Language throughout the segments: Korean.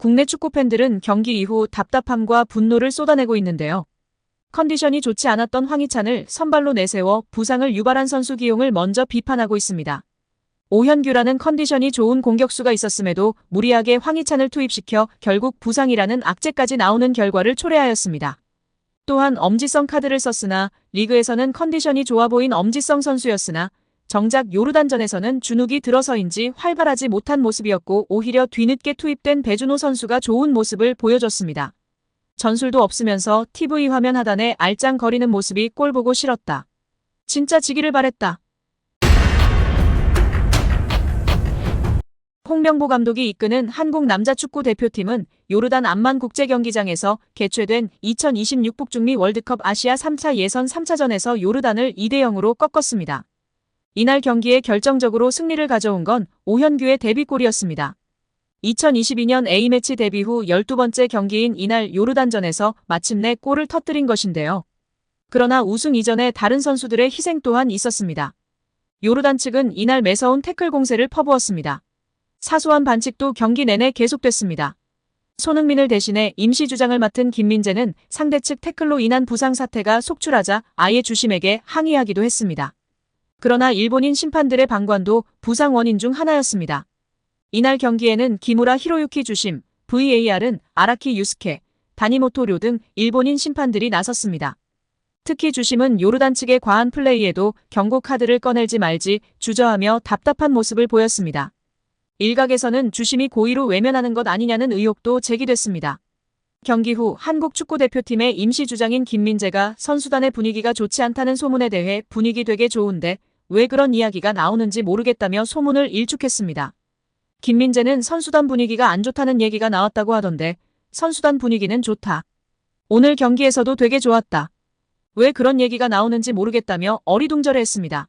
국내 축구 팬들은 경기 이후 답답함과 분노를 쏟아내고 있는데요. 컨디션이 좋지 않았던 황희찬을 선발로 내세워 부상을 유발한 선수 기용을 먼저 비판하고 있습니다. 오현규라는 컨디션이 좋은 공격수가 있었음에도 무리하게 황희찬을 투입시켜 결국 부상이라는 악재까지 나오는 결과를 초래하였습니다. 또한 엄지성 카드를 썼으나 리그에서는 컨디션이 좋아 보인 엄지성 선수였으나 정작 요르단전에서는 주눅이 들어서인지 활발하지 못한 모습이었고 오히려 뒤늦게 투입된 배준호 선수가 좋은 모습을 보여줬습니다. 전술도 없으면서 TV 화면 하단에 알짱거리는 모습이 꼴 보고 싫었다. 진짜 지기를 바랬다. 홍명보 감독이 이끄는 한국 남자축구 대표팀은 요르단 암만 국제경기장에서 개최된 2026 북중미 월드컵 아시아 3차 예선 3차전에서 요르단을 2대0으로 꺾었습니다. 이날 경기에 결정적으로 승리를 가져온 건 오현규의 데뷔골이었습니다. 2022년 A매치 데뷔 후 12번째 경기인 이날 요르단전에서 마침내 골을 터뜨린 것인데요. 그러나 우승 이전에 다른 선수들의 희생 또한 있었습니다. 요르단 측은 이날 매서운 태클 공세를 퍼부었습니다. 사소한 반칙도 경기 내내 계속됐습니다. 손흥민을 대신해 임시 주장을 맡은 김민재는 상대 측 태클로 인한 부상 사태가 속출하자 아예 주심에게 항의하기도 했습니다. 그러나 일본인 심판들의 방관도 부상 원인 중 하나였습니다. 이날 경기에는 기무라 히로유키 주심, VAR은 아라키 유스케, 다니모토 료 등 일본인 심판들이 나섰습니다. 특히 주심은 요르단 측의 과한 플레이에도 경고 카드를 꺼낼지 말지 주저하며 답답한 모습을 보였습니다. 일각에서는 주심이 고의로 외면하는 것 아니냐는 의혹도 제기됐습니다. 경기 후 한국 축구대표팀의 임시 주장인 김민재가 선수단의 분위기가 좋지 않다는 소문에 대해 분위기 되게 좋은데 왜 그런 이야기가 나오는지 모르겠다며 소문을 일축했습니다. 김민재는 선수단 분위기가 안 좋다는 얘기가 나왔다고 하던데 선수단 분위기는 좋다. 오늘 경기에서도 되게 좋았다. 왜 그런 얘기가 나오는지 모르겠다며 어리둥절해했습니다.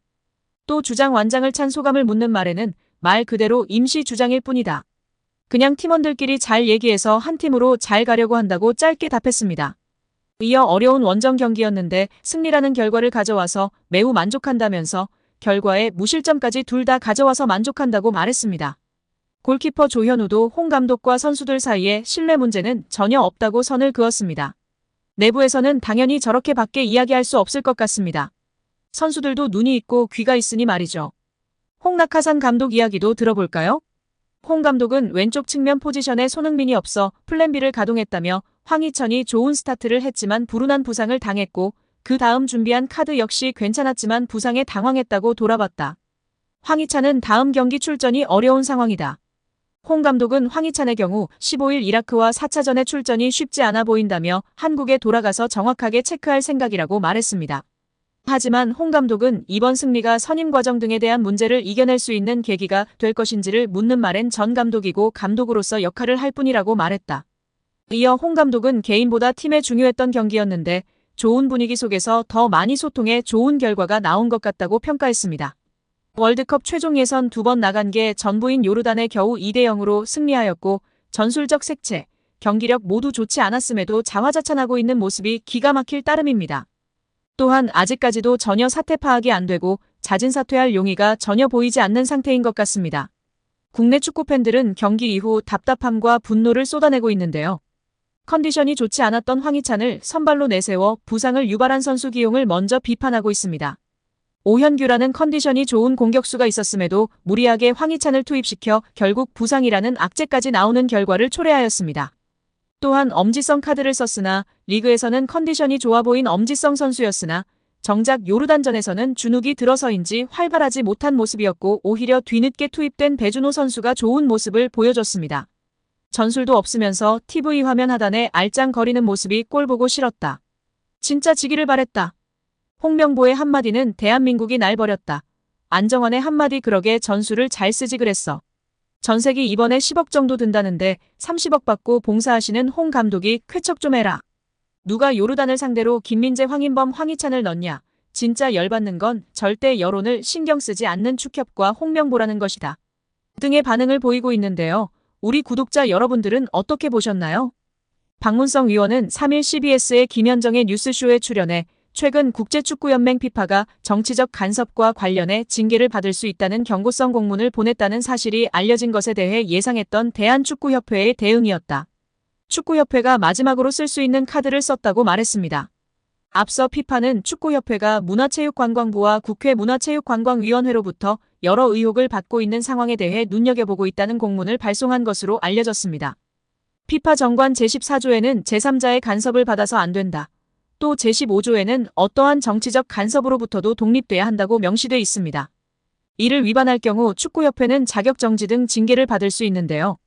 또 주장 완장을 찬 소감을 묻는 말에는 말 그대로 임시 주장일 뿐이다. 그냥 팀원들끼리 잘 얘기해서 한 팀으로 잘 가려고 한다고 짧게 답했습니다. 이어 어려운 원정 경기였는데 승리라는 결과를 가져와서 매우 만족한다면서 결과에 무실점까지 둘 다 가져와서 만족한다고 말했습니다. 골키퍼 조현우도 홍 감독과 선수들 사이에 신뢰 문제는 전혀 없다고 선을 그었습니다. 내부에서는 당연히 저렇게 밖에 이야기할 수 없을 것 같습니다. 선수들도 눈이 있고 귀가 있으니 말이죠. 홍낙하산 감독 이야기도 들어볼까요? 홍 감독은 왼쪽 측면 포지션에 손흥민이 없어 플랜 B를 가동했다며 황희찬이 좋은 스타트를 했지만 불운한 부상을 당했고 그 다음 준비한 카드 역시 괜찮았지만 부상에 당황했다고 돌아봤다. 황희찬은 다음 경기 출전이 어려운 상황이다. 홍 감독은 황희찬의 경우 15일 이라크와 4차전의 출전이 쉽지 않아 보인다며 한국에 돌아가서 정확하게 체크할 생각이라고 말했습니다. 하지만 홍 감독은 이번 승리가 선임 과정 등에 대한 문제를 이겨낼 수 있는 계기가 될 것인지를 묻는 말엔 전 감독이고 감독으로서 역할을 할 뿐이라고 말했다. 이어 홍 감독은 개인보다 팀에 중요했던 경기였는데 좋은 분위기 속에서 더 많이 소통해 좋은 결과가 나온 것 같다고 평가했습니다. 월드컵 최종 예선 2번 나간 게 전부인 요르단에 겨우 2대0으로 승리하였고 전술적 색채, 경기력 모두 좋지 않았음에도 자화자찬하고 있는 모습이 기가 막힐 따름입니다. 또한 아직까지도 전혀 사태 파악이 안 되고 자진 사퇴할 용의가 전혀 보이지 않는 상태인 것 같습니다. 국내 축구 팬들은 경기 이후 답답함과 분노를 쏟아내고 있는데요. 컨디션이 좋지 않았던 황희찬을 선발로 내세워 부상을 유발한 선수 기용을 먼저 비판하고 있습니다. 오현규라는 컨디션이 좋은 공격수가 있었음에도 무리하게 황희찬을 투입시켜 결국 부상이라는 악재까지 나오는 결과를 초래하였습니다. 또한 엄지성 카드를 썼으나 리그에서는 컨디션이 좋아 보인 엄지성 선수였으나 정작 요르단전에서는 주눅이 들어서인지 활발하지 못한 모습이었고 오히려 뒤늦게 투입된 배준호 선수가 좋은 모습을 보여줬습니다. 전술도 없으면서 TV 화면 하단에 알짱거리는 모습이 꼴 보고 싫었다. 진짜 지기를 바랬다. 홍명보의 한마디는 대한민국이 날 버렸다. 안정환의 한마디 그러게 전술을 잘 쓰지 그랬어. 전세기 이번에 10억 정도 든다는데 30억 받고 봉사하시는 홍 감독이 쾌척 좀 해라. 누가 요르단을 상대로 김민재 황인범 황희찬을 넣냐. 진짜 열받는 건 절대 여론을 신경 쓰지 않는 축협과 홍명보라는 것이다. 등의 반응을 보이고 있는데요. 우리 구독자 여러분들은 어떻게 보셨나요? 박문성 위원은 3일 CBS의 김현정의 뉴스쇼에 출연해 최근 국제축구연맹 피파가 정치적 간섭과 관련해 징계를 받을 수 있다는 경고성 공문을 보냈다는 사실이 알려진 것에 대해 예상했던 대한축구협회의 대응이었다. 축구협회가 마지막으로 쓸 수 있는 카드를 썼다고 말했습니다. 앞서 피파는 축구협회가 문화체육관광부와 국회 문화체육관광위원회로부터 여러 의혹을 받고 있는 상황에 대해 눈여겨보고 있다는 공문을 발송한 것으로 알려졌습니다. 피파 정관 제14조에는 제3자의 간섭을 받아서 안 된다. 또 제15조에는 어떠한 정치적 간섭으로부터도 독립돼야 한다고 명시돼 있습니다. 이를 위반할 경우 축구협회는 자격정지 등 징계를 받을 수 있는데요.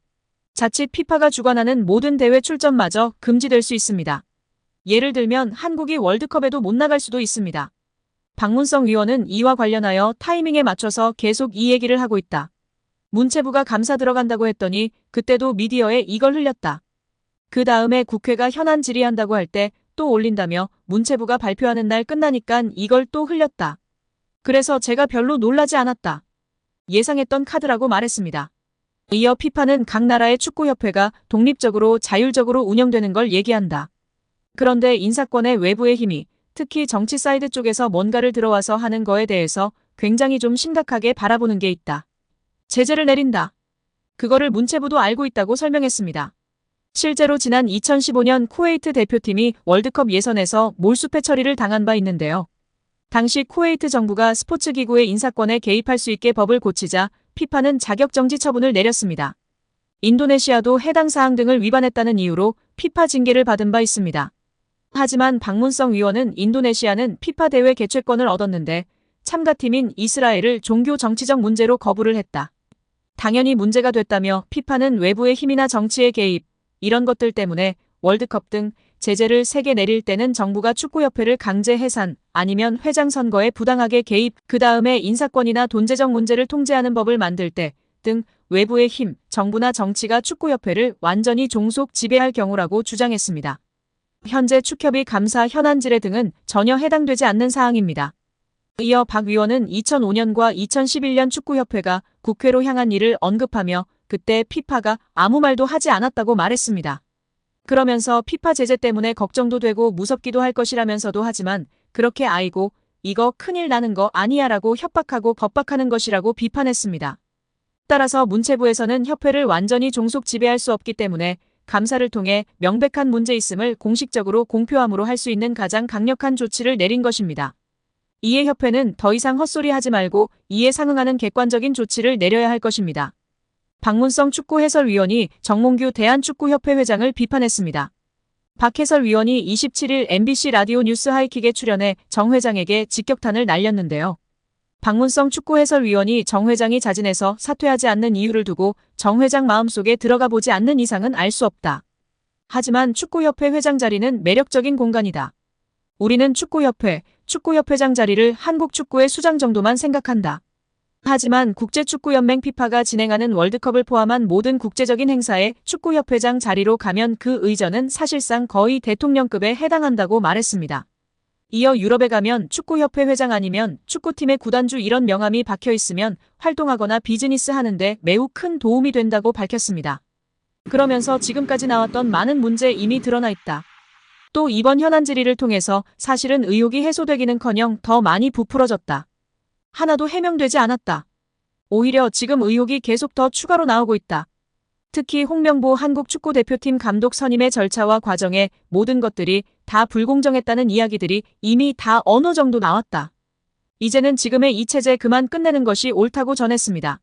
자칫 피파가 주관하는 모든 대회 출전마저 금지될 수 있습니다. 예를 들면 한국이 월드컵에도 못 나갈 수도 있습니다. 박문성 위원은 이와 관련하여 타이밍에 맞춰서 계속 이 얘기를 하고 있다. 문체부가 감사 들어간다고 했더니 그때도 미디어에 이걸 흘렸다. 그 다음에 국회가 현안 질의한다고 할 때 또 올린다며 문체부가 발표하는 날 끝나니깐 이걸 또 흘렸다. 그래서 제가 별로 놀라지 않았다. 예상했던 카드라고 말했습니다. 이어 피파는 각 나라의 축구협회가 독립적으로 자율적으로 운영되는 걸 얘기한다. 그런데 인사권의 외부의 힘이 특히 정치 사이드 쪽에서 뭔가를 들어와서 하는 거에 대해서 굉장히 좀 심각하게 바라보는 게 있다. 제재를 내린다. 그거를 문체부도 알고 있다고 설명했습니다. 실제로 지난 2015년 쿠웨이트 대표팀이 월드컵 예선에서 몰수패 처리를 당한 바 있는데요. 당시 쿠웨이트 정부가 스포츠기구의 인사권에 개입할 수 있게 법을 고치자 피파는 자격정지 처분을 내렸습니다. 인도네시아도 해당 사항 등을 위반했다는 이유로 피파 징계를 받은 바 있습니다. 하지만 박문성 위원은 인도네시아는 피파 대회 개최권을 얻었는데 참가팀인 이스라엘을 종교 정치적 문제로 거부를 했다. 당연히 문제가 됐다며 피파는 외부의 힘이나 정치의 개입, 이런 것들 때문에 월드컵 등 제재를 3개 내릴 때는 정부가 축구협회를 강제 해산 아니면 회장 선거에 부당하게 개입, 그 다음에 인사권이나 돈재정 문제를 통제하는 법을 만들 때 등 외부의 힘, 정부나 정치가 축구협회를 완전히 종속 지배할 경우라고 주장했습니다. 현재 축협의 감사 현안 질의 등은 전혀 해당되지 않는 사항입니다. 이어 박 위원은 2005년과 2011년 축구협회가 국회로 향한 일을 언급하며 그때 피파가 아무 말도 하지 않았다고 말했습니다. 그러면서 피파 제재 때문에 걱정도 되고 무섭기도 할 것이라면서도 하지만 그렇게 아이고 이거 큰일 나는 거 아니야 라고 협박하고 겁박하는 것이라고 비판했습니다. 따라서 문체부에서는 협회를 완전히 종속 지배할 수 없기 때문에 감사를 통해 명백한 문제 있음을 공식적으로 공표함으로 할 수 있는 가장 강력한 조치를 내린 것입니다. 이에 협회는 더 이상 헛소리 하지 말고 이에 상응하는 객관적인 조치를 내려야 할 것입니다. 박문성 축구해설위원이 정몽규 대한축구협회 회장을 비판했습니다. 박 해설위원이 27일 MBC 라디오 뉴스 하이킥에 출연해 정 회장에게 직격탄을 날렸는데요. 박문성 축구해설위원이 정 회장이 자진해서 사퇴하지 않는 이유를 두고 정 회장 마음속에 들어가 보지 않는 이상은 알 수 없다. 하지만 축구협회 회장 자리는 매력적인 공간이다. 우리는 축구협회장 자리를 한국 축구의 수장 정도만 생각한다. 하지만 국제축구연맹 피파가 진행하는 월드컵을 포함한 모든 국제적인 행사에 축구협회장 자리로 가면 그 의전은 사실상 거의 대통령급에 해당한다고 말했습니다. 이어 유럽에 가면 축구협회 회장 아니면 축구팀의 구단주 이런 명함이 박혀 있으면 활동하거나 비즈니스 하는데 매우 큰 도움이 된다고 밝혔습니다. 그러면서 지금까지 나왔던 많은 문제 이미 드러나 있다. 또 이번 현안 질의를 통해서 사실은 의혹이 해소되기는커녕 더 많이 부풀어졌다. 하나도 해명되지 않았다. 오히려 지금 의혹이 계속 더 추가로 나오고 있다. 특히 홍명보 한국축구대표팀 감독 선임의 절차와 과정에 모든 것들이 다 불공정했다는 이야기들이 이미 다 어느 정도 나왔다. 이제는 지금의 이 체제 그만 끝내는 것이 옳다고 전했습니다.